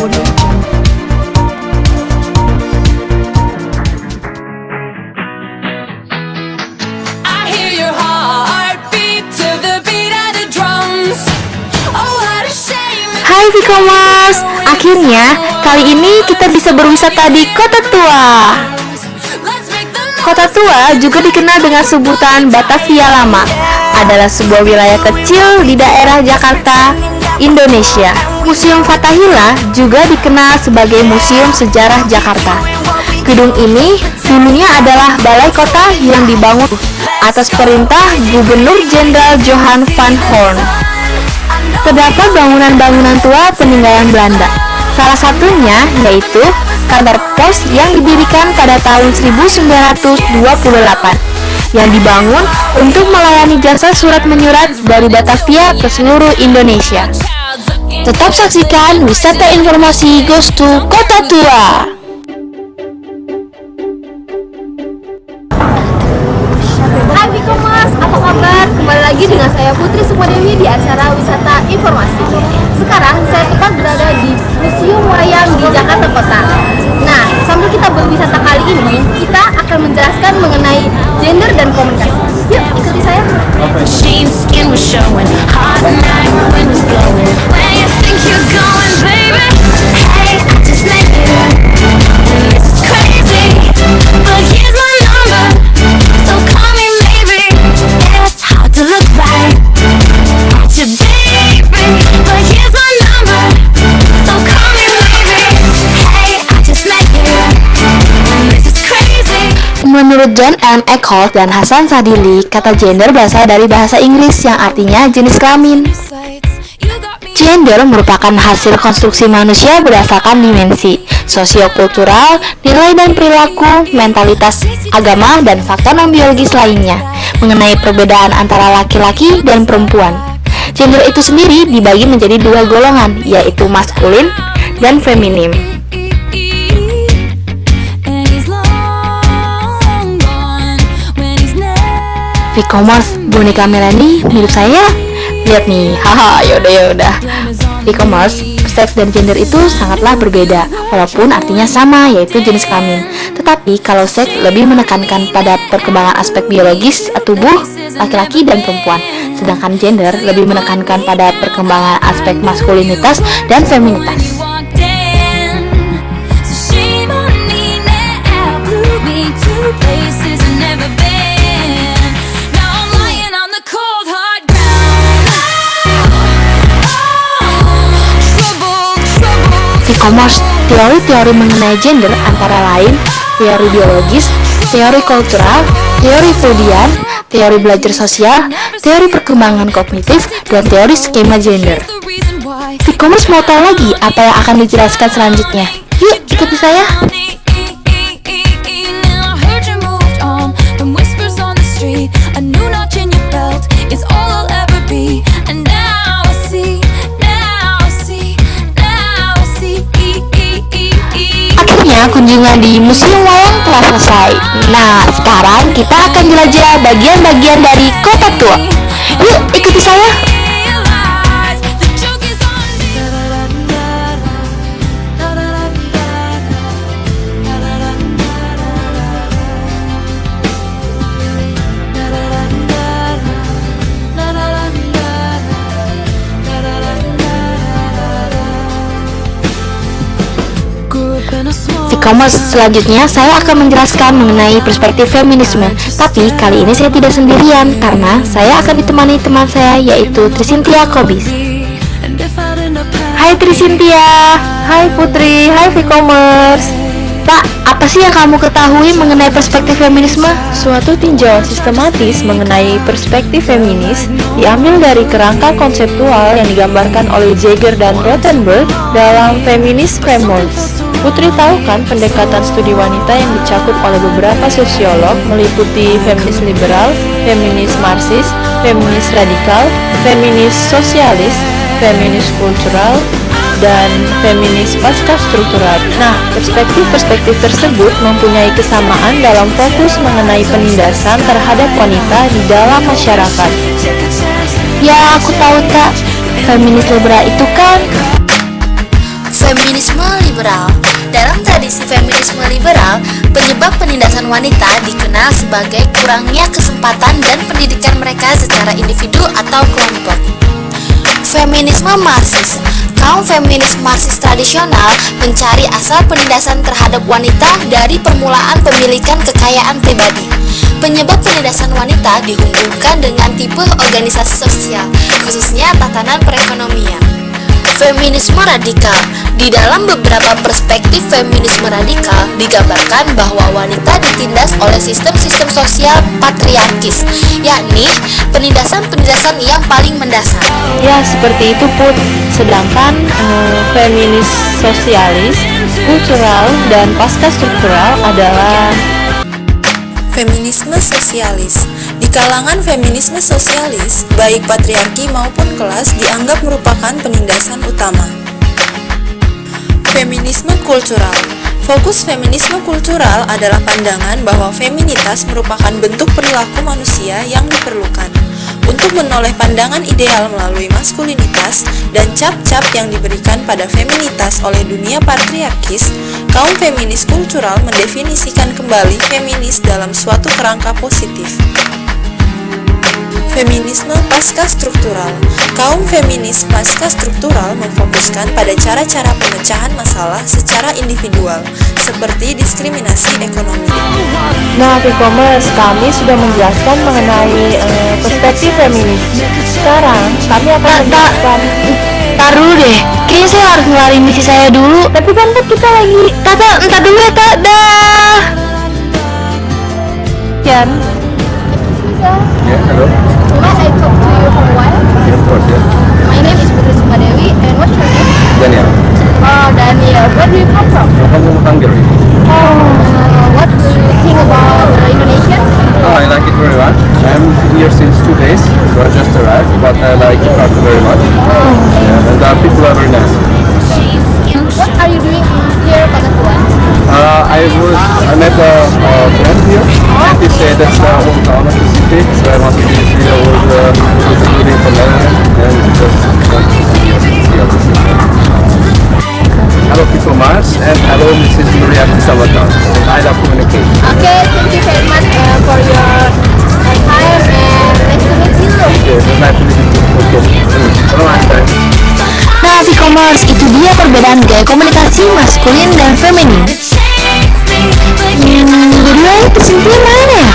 Hai Vkomers, akhirnya kali ini kita bisa berwisata di Kota Tua. Kota Tua juga dikenal dengan sebutan Batavia Lama. Adalah sebuah wilayah kecil di daerah Jakarta, Indonesia. Museum Fathahillah juga dikenal sebagai Museum Sejarah Jakarta. Gedung ini dulunya adalah balai kota yang dibangun atas perintah Gubernur Jenderal Johan van Hoorn. Terdapat bangunan-bangunan tua peninggalan Belanda. Salah satunya yaitu kantor pos yang didirikan pada tahun 1928 yang dibangun untuk melayani jasa surat menyurat dari Batavia ke seluruh Indonesia. Tetap saksikan wisata informasi Goes to Kota Tua. Hai Vkomers, apa kabar? Kembali lagi dengan saya Putri Sumodewi di acara Wisata Informasi. Sekarang saya tepat berada di Museum Wayang di Jakarta Kota. Nah, sambil kita berwisata kali ini, kita akan menjelaskan mengenai gender dan komunikasi. Yuk, ikuti saya. Menurut John M. Eccles dan Hasan Sadili, kata gender berasal dari bahasa Inggris yang artinya jenis kelamin. Gender merupakan hasil konstruksi manusia berdasarkan dimensi sosiokultural, nilai dan perilaku, mentalitas, agama, dan faktor non-biologis lainnya mengenai perbedaan antara laki-laki dan perempuan. Gender itu sendiri dibagi menjadi dua golongan, yaitu maskulin dan feminim. Vkomers, boneka Melanie mirip saya. Lihat nih, haha, yaudah. Vkomers, seks dan gender itu sangatlah berbeda, walaupun artinya sama, yaitu jenis kelamin. Tetapi kalau seks lebih menekankan pada perkembangan aspek biologis tubuh laki-laki dan perempuan, sedangkan gender lebih menekankan pada perkembangan aspek maskulinitas dan feminitas. Vkomers, teori-teori mengenai gender antara lain teori biologis, teori kultural, teori Freudian, teori belajar sosial, teori perkembangan kognitif, dan teori skema gender. Vkomers mau tahu lagi apa yang akan dijelaskan selanjutnya? Yuk, ikuti saya. Kunjungan di Museum Wayang telah selesai. Nah, sekarang kita akan jelajah bagian-bagian dari Kota Tua. Yuk, ikuti saya. Vkomers, selanjutnya saya akan menjelaskan mengenai perspektif feminisme. Tapi kali ini saya tidak sendirian karena saya akan ditemani teman saya, yaitu Trisintia Kobis. Hai Trisintia. Hai Putri, hai Vkomers. Tak, apa sih yang kamu ketahui mengenai perspektif feminisme? Suatu tinjauan sistematis mengenai perspektif feminis diambil dari kerangka konseptual yang digambarkan oleh Jaeger dan Rothenberg dalam Feminist Frameworks. Putri tahu kan pendekatan studi wanita yang dicakup oleh beberapa sosiolog meliputi feminis liberal, feminis marxis, feminis radikal, feminis sosialis, feminis kultural, dan feminis pasca struktural. Nah, perspektif-perspektif tersebut mempunyai kesamaan dalam fokus mengenai penindasan terhadap wanita di dalam masyarakat. Ya, aku tahu tak, feminis liberal itu kan Feminisme liberal. Dalam tradisi feminisme liberal, penyebab penindasan wanita dikenal sebagai kurangnya kesempatan dan pendidikan mereka secara individu atau kelompok. Feminisme Marxis. Kaum feminis Marxis tradisional mencari asal penindasan terhadap wanita dari permulaan pemilikan kekayaan pribadi. Penyebab penindasan wanita dihubungkan dengan tipe organisasi sosial, khususnya tatanan perekonomian. Feminisme radikal. Di dalam beberapa perspektif feminisme radikal digambarkan bahwa wanita ditindas oleh sistem-sistem sosial patriarkis, yakni penindasan-penindasan yang paling mendasar. Ya, seperti itu Put. Sedangkan feminis sosialis, kultural, dan pasca struktural adalah feminisme sosialis. Di kalangan feminisme sosialis, baik patriarki maupun kelas dianggap merupakan penindasan utama. Feminisme kultural. Fokus feminisme kultural adalah pandangan bahwa feminitas merupakan bentuk perilaku manusia yang diperlukan untuk menoleh pandangan ideal melalui maskulinitas dan cap-cap yang diberikan pada feminitas oleh dunia patriarkis. Kaum feminis kultural mendefinisikan kembali feminis dalam suatu kerangka positif. Feminisme pasca struktural. Kaum feminis pasca struktural memfokuskan pada cara-cara pemecahan masalah secara individual, seperti diskriminasi ekonomi. Nah, e-commerce, kami sudah menjelaskan mengenai perspektif feminis. Sekarang, kami akan menjelaskan. Tar dulu deh, kayaknya saya harus ngelarin misi saya dulu. Tapi kan kita lagi. Tata, entar dulu ya, Tak. Dah. Kian. Yeah, hello. Might I talk to you for a while? Yeah, of course, yeah. My name is Putri Sumadewi, and what's your name? Daniel. Oh, Daniel. Where do you come from? I'm from Hungary. What do you think about Indonesia? Oh, I like it very much. I'm here since 2 days, so I just arrived, but I like Jakarta very much. Yeah, and the people are very nice. What are you doing here, Pagatuan? I met a friend here, and he said that's the hometown of the city, so I wanted to see all the including from Netherlands, and just want to see all the city. Hello people Mars, and hello Mrs. Nuria Kisawata. I love communication. Okay, thank you very much for your time, and nice to meet you. Okay, it's nice to meet you. Okay. Have a nice time. Nah, e-commerce itu dia perbedaan gaya komunikasi maskulin dan feminin. Berdua Cynthia mana ya?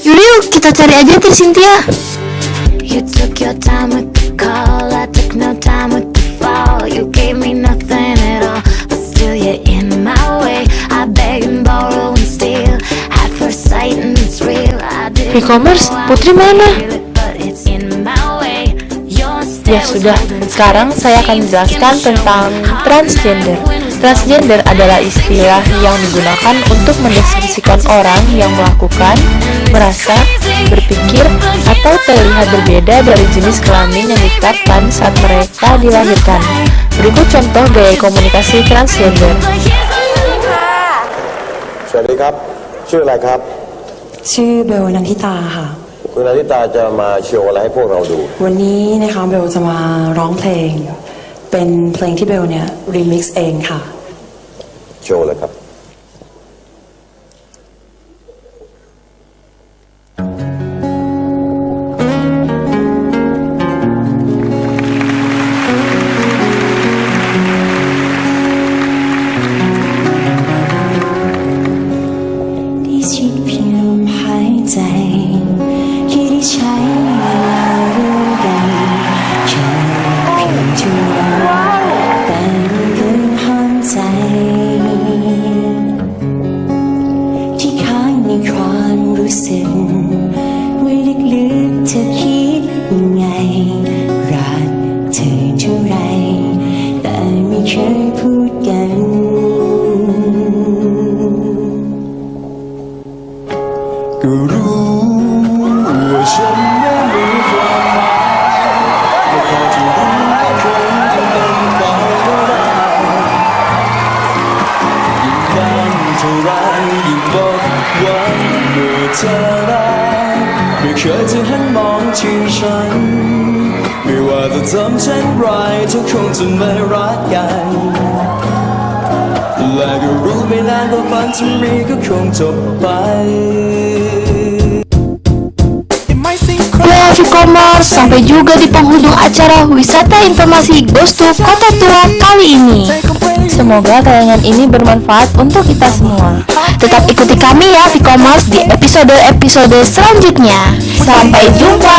Yuk, kita cari aja Cynthia. You took your time with the call, I took no time with the fall. You gave me nothing at all, but still you're in my way. I beg and borrow and steal, at first sight and it's real. I didn't E-commerce, know I Putri mana? feel it, but it's in my way. Your Ya sudah, sekarang saya akan menjelaskan tentang transgender. Transgender adalah istilah yang digunakan untuk mendeskripsikan orang yang melakukan, merasa, berpikir, atau terlihat berbeda dari jenis kelamin yang ditetapkan saat mereka dilahirkan. Berikut contoh gaya komunikasi transgender. สวัสดีครับชื่ออะไรครับ ชื่อเบลนันทิตาค่ะ คุณอนิตาจะมาโชว์อะไรให้พวกเราดู วันนี้นะคะเบลจะมาร้องเพลง เป็นเพลงที่เบลเนี่ยรีมิกซ์เองค่ะ โชว์เลยครับ ที่ชิดเพียงลมหายใจที่ได้ใช้เวลาร่วมกันแค่เพียงชั่วโมงแต่ไม่เคยห้ามใจที่ค้างในความรู้สึกว่าลึกๆเธอคิดยังไงรักเธอเท่าไรแต่ไม่เคยพูดกัน ก็รู้ว่าฉันนั้นมีความหมายและพอจะรู้คนที่เป็นไปก็ได้ยิ่งนานเท่าไรยิ่งบอกหวังเมื่อเธอรักไม่เคยจะหันมองที่ฉันไม่ว่าจะ ทำเช่นไรเธอคงจะไม่รักกันและก็รู้ไม่นานว่าฝันที่มีก็คงจบไป Ya Vkomers, sampai juga di penghujung acara wisata informasi Ghost to Kota Tua kali ini. Semoga tayangan ini bermanfaat untuk kita semua. Tetap ikuti kami ya Vkomers di episode-episode selanjutnya. Sampai jumpa.